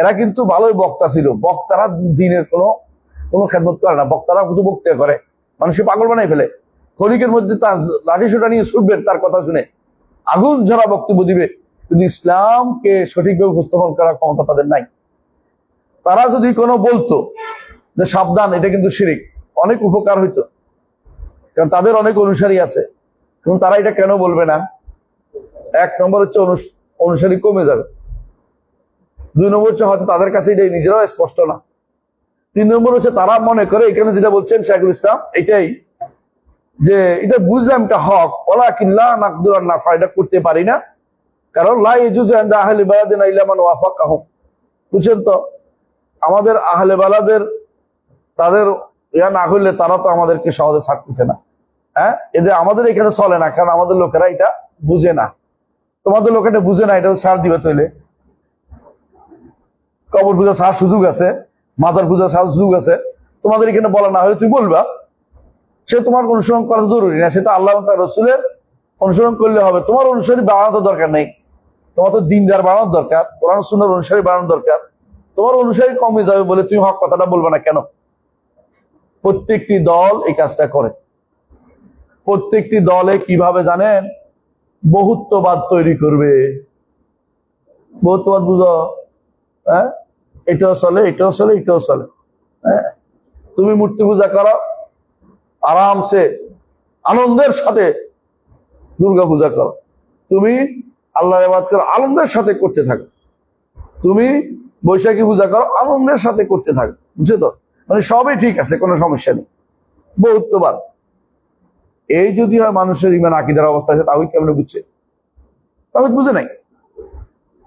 এরা কিন্তু ভালোই বক্তা ছিল। বক্তারা দিনের কোনো খেদমত করে না, বক্তারা শুধু বক্তৃতা করে, মানুষকে পাগল বানাই ফেলে। ক্ষণিকের মধ্যে তার লাঠি সোটা নিয়ে ছুটবেন তার কথা শুনে, আগুন ঝরা বক্তব্য দিবে, কিন্তু ইসলামকে সঠিকভাবে উপস্থাপন করার ক্ষমতা তাদের নাই। তারা যদি কোনো বলতো যে সাবধান, এটা কিন্তু শিরিক, অনেক উপকার হইতো, কারণ তাদের অনেক অনুসারী আছে। কিন্তু তারা এটা কেন বলবে না? 1 নম্বর হচ্ছে অনুসারী কমে যাবে। 2 নম্বর হচ্ছে হয়তো তাদের কাছে এটাই নিজেরাও স্পষ্ট না। 3 নম্বর হচ্ছে তারা মনে করে এখানে যেটা বলছেন শাইখুল ইসলাম, এটাই যে এটা বুঝলাম এটা হক, ওয়ালাকিন লা নাকদিরু আন নাফা, এটা করতে পারি না, কারণ লা ইয়াজুজু ইনদা আহলি বালাদিনা ইল্লা মান ওয়াফাকাহুম। বুঝছেন তো, আমাদের আহলে বালাদের তাদের ইয়া না হইলে তারা তো আমাদেরকে সহজে ছাড়তেছে না। হ্যাঁ, এদের আমাদের এখানে চলে না, কারণ আমাদের লোকেরা এটা বুঝে না। তোমাদের লোকেরা বুঝে না, এটা ছাড় দিবে তৈলে। কবর পূজা ছাড় সুযোগ আছে, মাদার পূজা ছাড় সুযোগ আছে, তোমাদের এখানে বলা না হলে তুমি বলবা, সে তোমার অনুসরণ করা জরুরি না, সেটা আল্লাহ তার রসুলের অনুসরণ করলে হবে। তোমার অনুসারী বাড়ানোর দরকার নেই, তোমার তো দিনদার বাড়ানোর দরকার, কোরআন সুন্নাহর অনুসারী বাড়ানোর দরকার। তোমার অনুসারী কমে যাবে বলে তুমি হক কথাটা বলবে না কেন? প্রত্যেকটি দল এই কাজটা করে। প্রত্যেকটি দলে কিভাবে জানেন? বহুত্ববাদ তৈরি করবে। বহুত্ববাদ বুঝো? হ্যাঁ, এটাও চলে, এটাও চলে, এটাও চলে। হ্যাঁ, তুমি মূর্তি পূজা করো, আরামসে আনন্দের সাথে দুর্গা পূজা করো, তুমি আল্লাহর ইবাদত করো, আনন্দের সাথে করতে থাকো। তুমি বৈশাখী পূজা করো, আনন্দের সাথে করতে থাকো। বুঝছো তো, মানে সবই ঠিক আছে, কোনো সমস্যা নেই। বহুত্ববাদ এই যদি হয় মানুষের ইমান আকীদার অবস্থা আছে, তাহলে কেমন বুঝছে? তাহলে বুঝে নাই।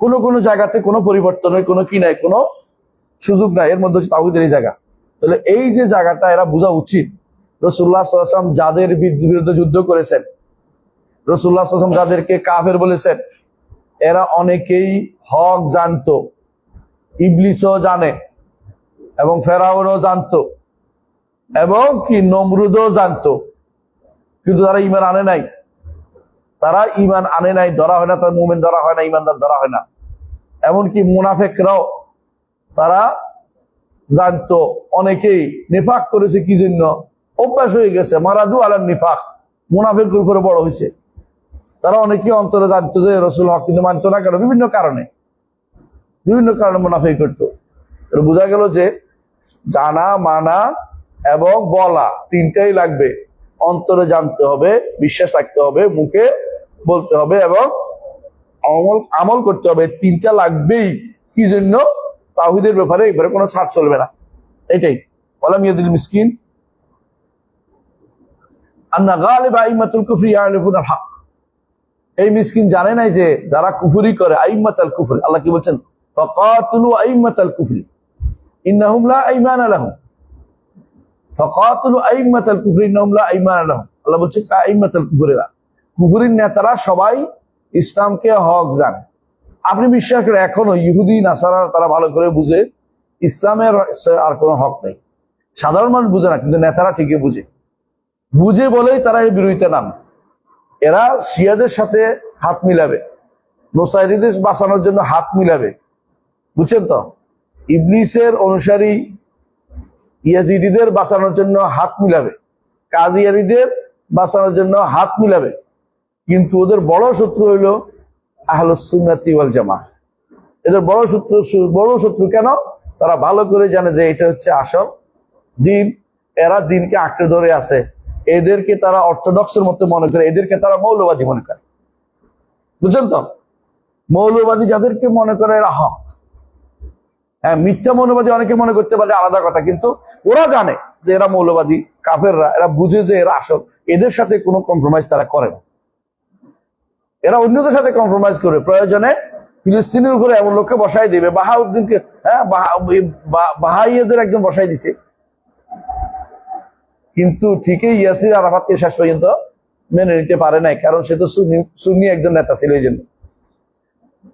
কোনো জায়গাতে কোনো পরিবর্তনের কোনো কি নাই, কোনো সুযোগ নাই, এর মধ্যে হচ্ছে তাওহীদের এই জায়গা। তাহলে এই যে জায়গাটা এরা বোঝা উচিত। রাসূলুল্লাহ সাল্লাল্লাহু আলাইহি ওয়াসাল্লাম যাদের বিরুদ্ধে যুদ্ধ করেছেন, রাসূলুল্লাহ সাল্লাল্লাহু আলাইহি ওয়াসাল্লাম যাদেরকে কাফের বলেছেন, এরা অনেকেই হক জানতো, ইবলিসও জানে, এবং ফেরাউনও জানতো, এবং কি নমরুদও জানতো, কিন্তু তারা ঈমান আনে নাই। তারা ঈমান আনে নাই, ধরা হয় না, তার মুমিন ধরা হয় না, ঈমানদার ধরা হয় না। এমনকি মুনাফিকরাও তারা জানতো, অনেকেই নিফাক করেছে কি জন্য, অভ্যাস হয়ে গেছে, মারাদু আলান নিফাক, মুনাফিকের উপরে বড় হয়েছে। তারা অনেকেই অন্তরে জানতো যে রাসূল হক, কিন্তু মানতো না। কেন? বিভিন্ন কারণে মুনাফিক করতো। বোঝা গেল যে জানা, মানা এবং বলা তিনটাই লাগবে। অন্তরে জানতে হবে, বিশ্বাস রাখতে হবে, মুখে বলতে হবে, এবং আমল করতে হবে। তিনটা লাগবেই। কি জন্য? তাওহীদের ব্যাপারে এবারে কোনো ছাড় চলবে না। এটাই ওয়ালাম ইয়াদিল মিসকিন আন্না গালিব আইম্মাতুল কুফরি ইয়ারিফুনাল হক। এই মিসকিন জানে নাই যে যারা কুফরি করে, আইম্মাতুল কুফরি, আল্লাহ কি বলছেন? ফাকাতুলু আইম্মাতুল কুফরি ইন্নাহুম লা আইমানা লাহুম। ফাকাতুলু আইম্মাতুল কুফরি ইন্নাহুম লা আইমানা লাহুম। আল্লাহ বলছে আইম্মাতুল কুফরিরা, কুফরির নেতারা সবাই ইসলামকে হক জানে। আপনি বিশ্বাস করেন এখনো ইহুদি নাসারা তারা ভালো করে বুঝে ইসলামের আর কোনো হক নেই। সাধারণ মানুষ বুঝে না, কিন্তু নেতারা ঠিকই বুঝে বলেই তারা এই বিরোধিতা নাম। এরা শিয়াদের সাথে হাত মিলাবে, নোসাইরিদের বাঁচানোর জন্য হাত মিলাবে, বুঝছেন তো? ইবলিসের অনুসারী ইয়াজিদিদের বাঁচানোর জন্য হাত মিলাবে, কাদিয়ানীদের বাঁচানোর জন্য হাত মিলাবে। কিন্তু ওদের বড় শত্রু হইল আহলুস সুন্নাতি ওয়াল জামাআহ। এদের বড় শত্রু কেন? তারা ভালো করে জানে যে এটা হচ্ছে আসল দিন। এরা দিনকে আঁকড়ে ধরে আছে। এদেরকে তারা অর্থোডক্সের মতো মনে করে, এদেরকে তারা মৌলবাদী মনে করে, বুঝছেন তো? মৌলবাদী যাদেরকে মনে করে এরা হক। হ্যাঁ, মিথ্যা মৌলবাদী অনেকে মনে করতে পারে, আলাদা কথা, কিন্তু ওরা জানে যে এরা মৌলবাদী। কাফেররা এরা বুঝে যে এরা আসল। এদের সাথে কোনো কম্প্রোমাইজ তারা করে না। এরা অন্যদের সাথে কম্প্রোমাইজ করে প্রয়োজনে ফিলিস্তিনের উপরে এমন লোককে বসাই দিবে। বাহাউদ্দিনকে, হ্যাঁ, বাহাইদের একজন বসাই দিছে, কিন্তু ঠিকই ইয়াসির আরাফাতকে শেষ পর্যন্ত মেনে নিতে পারে নাই, কারণ সে তো সুন্নি একজন নেতা ছিল।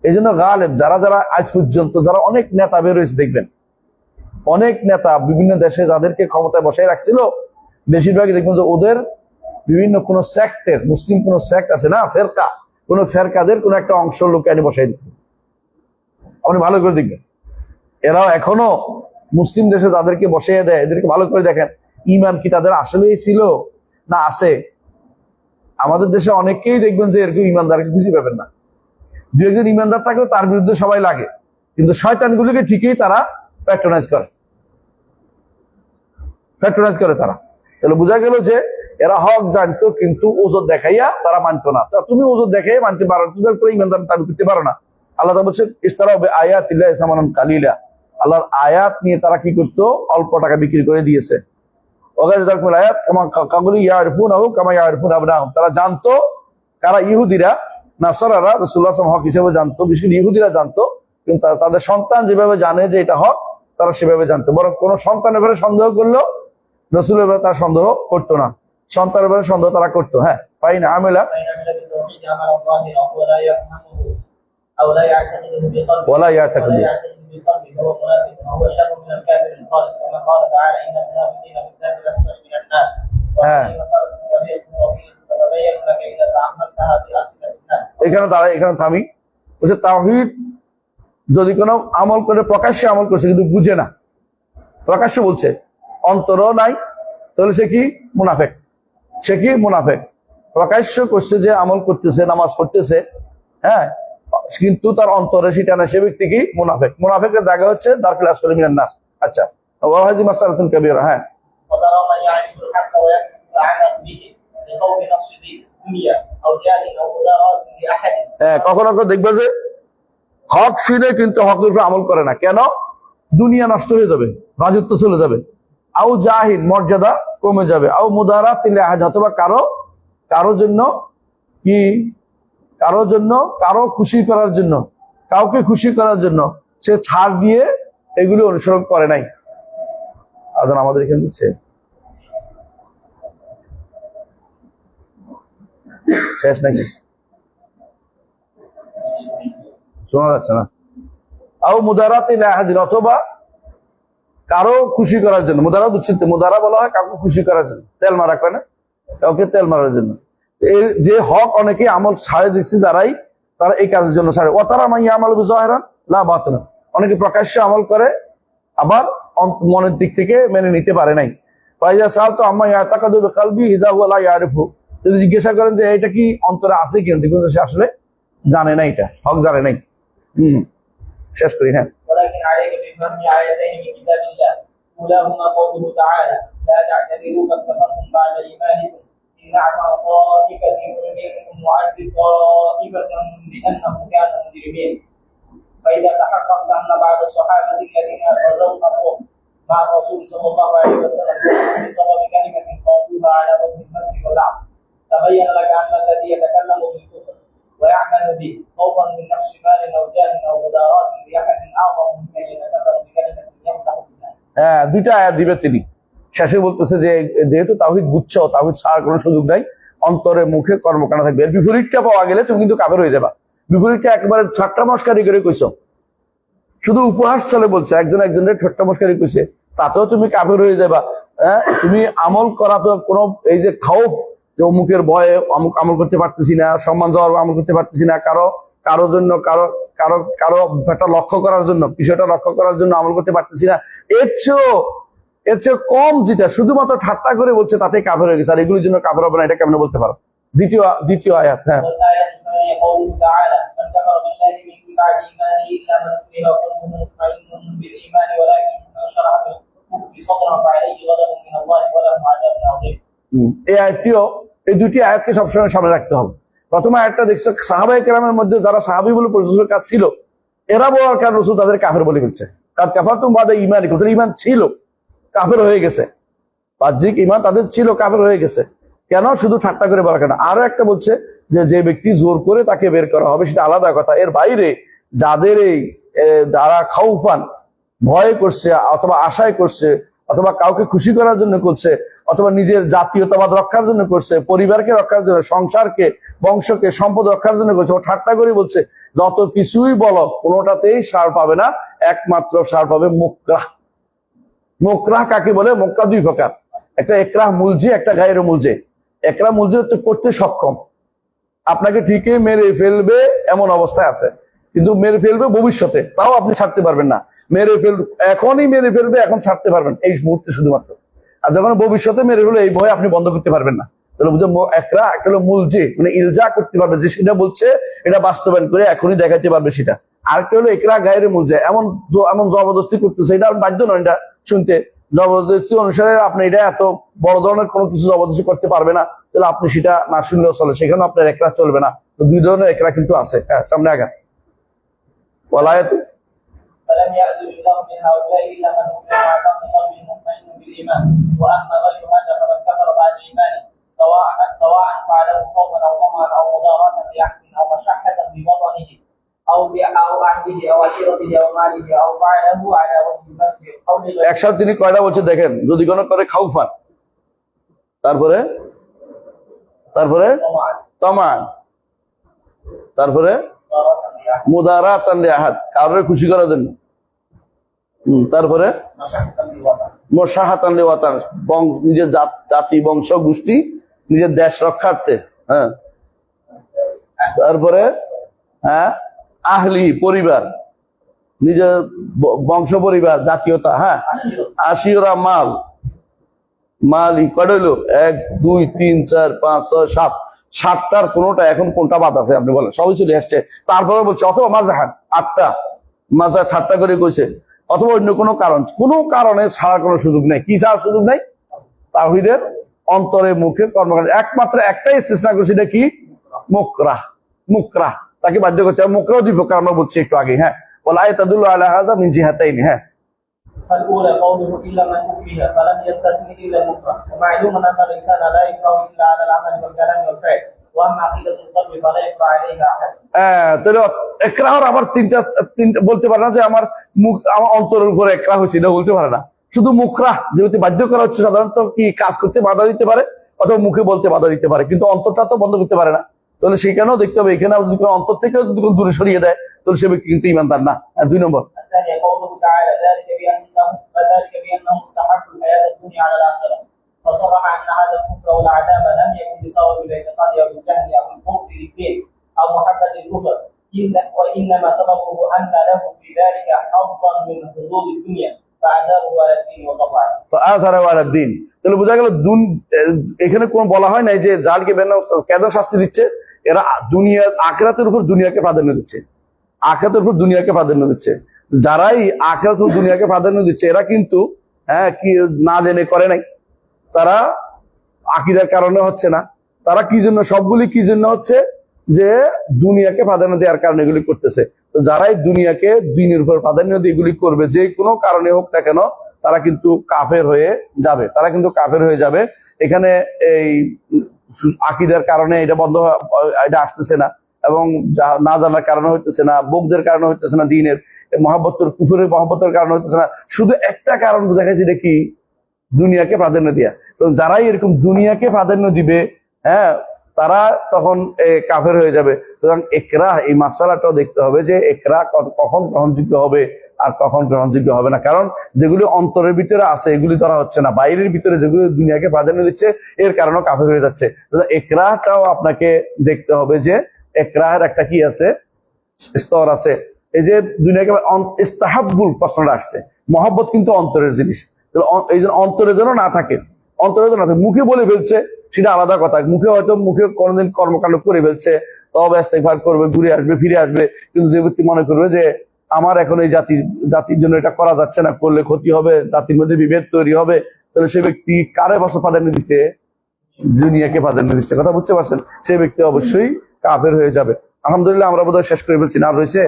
এই জন্য গালেব যারা আজ পর্যন্ত যারা অনেক নেতা বের হয়েছে, দেখবেন অনেক নেতা বিভিন্ন দেশে যাদেরকে ক্ষমতায় বসাই রাখছিল, বেশিরভাগই দেখবেন যে ওদের বিভিন্ন কোন সেক্টের, মুসলিম কোন সেক্ট আছে না, ফেরকা, কোন ফেরকাদের কোন একটা অংশ লোককে আনি বসাই দিচ্ছে। আপনি ভালো করে দেখবেন, এরাও এখনো মুসলিম দেশে যাদেরকে বসাই দেয়, এদেরকে ভালো করে দেখেন ইমান কি তাদের আসলেই ছিল না আছে। আমাদের দেশে অনেকেই দেখবেন যে এরকম ইমানদারকে খুঁজে পাবেন না। দু একজন ইমানদার থাকলেও তার বিরুদ্ধে সবাই লাগে, কিন্তু শয়তানগুলিকে ঠিকই তারা প্যাট্রোনাইজ করে তারা। তাহলে বোঝা গেল যে এরা হক জানতো, কিন্তু ওজোর দেখাইয়া তারা মানতো না। তুমি ওজোর দেখাই মানতে পারো, তুমি করে ইমানদার দাবি করতে পারো না। আল্লাহ বলছে ইস্তারা আয়াতিল্লাহি সামানান কালিলা, আল্লাহর আয়াত নিয়ে তারা কি করতো? অল্প টাকা বিক্রি করে দিয়েছে। তারা জানতো, কারা? ইহুদিরা, নাসারারা রাসূলুল্লাহ সাল্লাল্লাহু আলাইহি ওয়াসাল্লাম হক হিসেবে জানতো, বিশেষ করে ইহুদিরা জানতো, কিন্তু তাদের সন্তান যেভাবে জানে যে এটা হক, তারা সেভাবে জানতো। বরং কোন সন্তানের ব্যাপারে সন্দেহ করলো, রাসূলের ব্যাপারে তারা সন্দেহ করতো না। সন্তানের ব্যাপারে সন্দেহ তারা করতো। হ্যাঁ, পাই না আমেলা ওয়ালা ইয়াতাকিদু। হ্যাঁ, এখানে থামি। বলছে তাওহীদ যদি কোনো আমল করে, প্রকাশ্যে আমল করছে কিন্তু বুঝে না, প্রকাশ্য বলছে, অন্তরও নাই, তাহলে সে কি? মুনাফেক। প্রকাশ্য করছে যে আমল করতেছে, নামাজ পড়তেছে, হ্যাঁ, কিন্তু তার অন্তরে সেটা না, সে ব্যক্তি কি? মুনাফেক। মুনাফেকের জায়গা হচ্ছে দারকুল আসফালি মিনান নার। আচ্ছা, ওয়াহাজি মাসালাতুন কাবীরা। হ্যাঁ, কখনো দেখবে যে হক শুনে কিন্তু হকের উপর আমল করে না। কেন? দুনিয়া নষ্ট হয়ে যাবে, রাজত্ব চলে যাবে, আও জাহিল, মর্যাদা কমে যাবে, আও মুদারাত লিআহাদ, অথবা কারো জন্য কি, কারো খুশি করার জন্য, কাউকে খুশি করার জন্য সে ছাড় দিয়ে এগুলি অনুসরণ করে নাই। আজান আমাদের এখানে দিচ্ছে, শেষ নাকি শোনা যাচ্ছে না? আও মুদারাত ইলা আহাদিন, অথবা কারো খুশি করার জন্য। মুদারা উচ্ছিত, মুদারা বলা হয় কাউকে খুশি করার জন্য, তেল মারা কয় না, কাউকে তেল মারার জন্য। এর যে হক অনেকে আমল ছাড়ে দিচ্ছে যারাই, তারা এই কাজের জন্য ছাড়ে। ও তারা মাইয়া আমল বিজয়রান লা বাতিনা, অনেকে প্রকাশ্যে আমল করে আবার মনের দিক থেকে মেনে নিতে পারে নাই। ফাইজা সাল তো আম্মা ইয়াতাকাদু বিকলবি হিজাবু লা ইয়ারিফু, যদি জিজ্ঞাসা করেন যে এটা কি অন্তরে আছে কিনা, দেখুন সে আসলে জানে না, এটা হক জানে নাই। শেষ করি। হ্যাঁ, ولكن عليك بفهم آيتين من كتاب الله أولاهما قوله تعالى لا تعتذروا قد كفرتم بعد إيمانكم إن نعفو عن طائفة منكم نعذب طائفة بأنهم كانوا مجرمين. فإذا تحققت أن بعض الصحابة الذين غزوا الروم مع الرسول صلى الله عليه وسلم بسبب كلمة قالوها على وجه المسح واللعن، تبين لك أن الذي يتكلم بالكفر ويعمل به خوفا من نقص مال او جاه او مدارات لاحد اعظم ممن يتكلم بكلمه يمسح بها. হ্যাঁ, দুইটা আয়াত দিবে তিনি। শেষে বলতেছে যে যেহেতু তাওহীদ বুঝছো, তাওহীদ ছাড়ার কোনো সুযোগ নাই, অন্তরে মুখে কর্মকাণ্ড থাকবে। এর বিপরীতটা পাওয়া গেলে তুমি কিন্তু কাফের হয়ে যাবা। বিপরীতটা একেবারে ঠাট্টা মস্কারি করে কইছো, শুধু উপহাস চলে বলছে, একজন একজনের ঠাট্টা মস্কারি কইছে, তাতেও তুমি কাফের হয়ে যাবা। হ্যাঁ, তুমি আমল করা তো কোনো এই যে খাউফ, যে অমুকের ভয়ে অমুক আমল করতে পারতেছি না, সম্মান যাওয়ার আমল করতে পারতেছি না, কারোর জন্য কারো একটা লক্ষ্য করার জন্য, বিষয়টা লক্ষ্য করার জন্য আমল করতে পারতেছি না, এর চেয়ে কম যেটা শুধুমাত্র ঠাট্টা করে বলছে তাতে কাফের হয়ে গেছে। আর এগুলোর জন্য কাফের হবে না, এটা কেমন বলতে পারো? দ্বিতীয় আয়াত। হ্যাঁ, والآية الثانية قوله تعالى من كفر بالله من بعد إيمانه إلا من أكره وقلبه مطمئن بالإيمان ولكن من شرح بالكفر صدرا فعليه غضب من الله ولهم عذاب عظيم. এই আয়াতটিও, এই দুটি আয়াতকে সবসময় সামনে রাখতে হবে। প্রথম আয়াতটা দেখছো সাহাবায়ে কেরামের মধ্যে যারা সাহাবী বলে পরিচিত কাজ ছিল, এরা বলার কারণে রাসূল তাদের কাফের বলে ফেলছে। কাদ কাফারতুম বাদা ঈমানিকুম, তাদের ঈমান ছিল, কাফের হয়ে গেছে, বাহ্যিক ঈমান তাদের ছিল, কাফের হয়ে গেছে। কেন? শুধু ঠাট্টা করে বলার কারণে। আরো একটা বলছে যে ব্যক্তি জোর করে তাকে বের করা হবে, সেটা আলাদা কথা। এর বাইরে যাদের এই যারা খাউফান, ভয় করছে অথবা আশায় করছে, অথবা কাউকে খুশি করার জন্য করছে, অথবা নিজের জাতীয়তাবাদ রক্ষার জন্য করছে, পরিবারকে রক্ষার জন্য, সংসারকে, বংশকে, সম্পদ রক্ষার জন্য করছে, ও ঠাট্টা করে বলছে যত কিছুই বলো কোনোটাতেই সার পাবে না, একমাত্র সার পাবে মুকরাহ। মুকরাহ কাকে বলে? মুকরাহ দুই প্রকার, একটা একরাহ মুলজি, একটা গায়ের মুলজি। একরাহ মুলজি হচ্ছে করতে সক্ষম, আপনাকে ঠিকই মেরে ফেলবে এমন অবস্থায় আছে, কিন্তু মেরে ফেলবে ভবিষ্যতে, তাও আপনি ছাড়তে পারবেন না। এখনই মেরে ফেলবে, এখন ছাড়তে পারবেন এই মুহূর্তে শুধুমাত্র। আর যখন ভবিষ্যতে মেরে ফেলবে, এই ভয় আপনি বন্ধ করতে পারবেন না। তাহলে বুঝে একটা হলো মুলজি, মানে ইলজা করতে পারবে, যে সেটা বলছে এটা বাস্তবায়ন করে এখনই দেখাইতে পারবে সেটা। আরেকটা হলো একরা গায়ের মুলজা, এমন জবরদস্তি করতেছে, এটা বাধ্য নয় এটা শুনতে, জবরদস্তি অনুসারে আপনি এটা এত বড় ধরনের কোনো কিছু জবরদস্তি করতে পারবে না, তাহলে আপনি সেটা না শুনলেও চলে, সেখানে আপনার একরা চলবে না। তো দুই ধরনের একরা কিন্তু আছে। হ্যাঁ, সামনে আগা ওয়ালায়াত। فلم يأذن الله من هؤلاء إلا من أكره وأعطاه قلبه مطمئن بالإيمان وأما غير هذا فقد كفر بعد إيمانه سواء فعله خوفا أو طمعا أو مضارة بأحد أو مشحة ببطنه أو أهله أو عشيرته أو ماله أو فعله على وجه المسح أو لغيره. একসাথে তিনি কয়টা বলছে দেখেন, যদি কোনো করে খাউফান, তারপরে তমান, তারপরে মুদারাতান লিআহাদ, কারোর খুশি করার জন্য, তারপরে মুশাহাতান লিওয়াতান, নিজের জাতি, বংশ, গোষ্ঠী, নিজের দেশ রক্ষার্থে। হ্যাঁ, তারপরে হ্যাঁ আহলি, পরিবার, নিজের বংশ, পরিবার, জাতীয়তা। হ্যাঁ, আশিরা, মাল কয়টা হইলো? 1 2 3 4 5 6 7, 7টার কোনটা এখন কোনটা বাদ আছে আপনি বলেন? সবই চলে আসছে। তারপরে বলছে অথবা মাজাহান, 8টা মাজা ঠাট্টা করে কইছে, অথবা অন্য কোনো কারণে ছাড়ার কোনো সুযোগ নেই। কি ছাড়ার সুযোগ নেই? তাওহীদের অন্তরে মুখে কর্মকাণ্ড। একমাত্র একটাই ইস্তিসনা করছে, এটা কি? মুকরাহ, তাকে বাধ্য করছে। মুকরাহ দুই প্রকার আমরা বলছি একটু আগে। হ্যাঁ, ওয়ালা ইয়াতাদুল্লু আলা হাযা মিন জিহাতাইন। হ্যাঁ, فالأولى قوله إلا من أكره فلم يستثني إلا المكره ومعلوم أن الإنسان لا يكره إلا على العمل والكلام والفعل واما عقيده القلب فلا يقرا عليها احد. তাহলে একরাহর আবার তিনটা বলতে পারে না যে আমার মুখ আমার অন্তরের উপরে একরাহ হয়েছে, এটা বলতে পারে না। শুধু মুখরাহ যেহেতু বাধ্য করা হচ্ছে, সাধারণত কি কাজ করতে বাধা দিতে পারে অথবা মুখে বলতে বাধা দিতে পারে, কিন্তু অন্তরটা তো বন্ধ করতে পারে না। তাহলে সেখানেও দেখতে হবে, এখানে যদি কোনো অন্তর থেকেও যদি কোনো দূরে সরিয়ে দেয় তাহলে সে ব্যক্তি কিন্তু ইমানদার না। 2 নম্বর, الثانيه قوله تعالى ذلك بانهم استحبوا الحياه الدنيا على الاخره فصرح ان هذا الكفر والعذاب لم يكن بسبب الاعتقاد او الجهل او البغض للدين او محبه الكفر، وانما سببه ان له في ذلك حظا من حظوظ الدنيا فعذابه على الدين وطبعه. فآثر على الدين। তাহলে বোঝা গেল এখানে কোন বলা হয় নাই যে জালকে কেন শাস্তি দিচ্ছে, এরা দুনিয়ার আখিরাতের উপর দুনিয়াকে প্রাধান্য দিচ্ছে, আখিরাতের উপর দুনিয়াকে প্রাধান্য দিচ্ছে। যারাই আখিরাত ও দুনিয়াকে প্রাধান্য দিচ্ছে এরা কিন্তু কি না জেনে করে নাই, তারা আকীদার কারণে হচ্ছে না, তারা কি জন্য সবগুলি কি জন্য হচ্ছে যে দুনিয়াকে প্রাধান্য দেওয়ার কারণে এগুলি করতেছে। তো যারাই দুনিয়াকে দ্বীনের উপর প্রাধান্য দিয়ে এগুলি করবে, যে কোনো কারণে হোক না কেন, তারা কিন্তু কাফের হয়ে যাবে, তারা কিন্তু কাফের হয়ে যাবে। এখানে এই আকীদার কারণে এটা বন্ধ, এটা আসতেছে না, এবং না জানার কারণে হইতেছে না, বগদের কারণে হইতেছে না, দ্বীনের মহব্বতের কুফরের মহব্বতের কারণে হইতেছে না, শুধু একটা কারণ দেখা যাচ্ছে, এটা কি দুনিয়াকে প্রাধান্য দেয়া। তো যারাই এরকম দুনিয়াকে প্রাধান্য দিবে তারা তখন কাফের হয়ে যাবে। সুতরাং ইকরাহ এই মাসালাটাও দেখতে হবে যে ইকরাহ কখন গ্রহণযোগ্য হবে আর কখন গ্রহণযোগ্য হবে না। কারণ যেগুলি অন্তরের ভিতরে আছে এগুলি ধরা হচ্ছে না, বাইরের ভিতরে যেগুলি দুনিয়াকে প্রাধান্য দিচ্ছে এর কারণেও কাফের হয়ে যাচ্ছে। ইকরাহটাও আপনাকে দেখতে হবে যে ইকরাহের একটা কি আছে, স্তর আছে। এই যে দুনিয়াকে ইস্তাহাব্বুল প্রশ্নটা আসছে, মহব্বত কিন্তু অন্তরের জিনিস, এই জন্য অন্তরে যেন না থাকে, অন্তরে যেন না থাকে। মুখে বলে ফেলছে সেটা আলাদা কথা, মুখে কোনোদিন কর্মকাণ্ড করে ফেলছে, তবে ইস্তেগফার করবে, ঘুরে আসবে, ফিরে আসবে, কিন্তু যে ব্যক্তি মনে করবে যে আমার এখন এই জাতির জন্য এটা করা যাচ্ছে না, করলে ক্ষতি হবে, জাতির মধ্যে বিভেদ তৈরি হবে, তাহলে সে ব্যক্তি কারে বছর প্রাধান্য দিচ্ছে, দুনিয়াকে প্রাধান্য দিচ্ছে। কথা বুঝতে পারছেন? সে ব্যক্তি অবশ্যই কাফের হয়ে যাবে। আলহামদুলিল্লাহ, আমরা বোধহয় শেষ করে ফেলছি না, আর রয়েছে?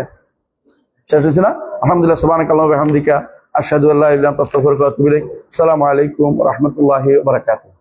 শেষ হয়েছে না? আলহামদুলিল্লাহ, সুবহানাকাল্লাহু ওয়া বিহামদিকা আশহাদু আল্লা ইলাহা ইল্লা আনতা আস্তাগফিরুকা ওয়া আতুবু ইলাইক। আসসালামু আলাইকুম ওয়া রাহমাতুল্লাহি ওয়া বারাকাতুহু।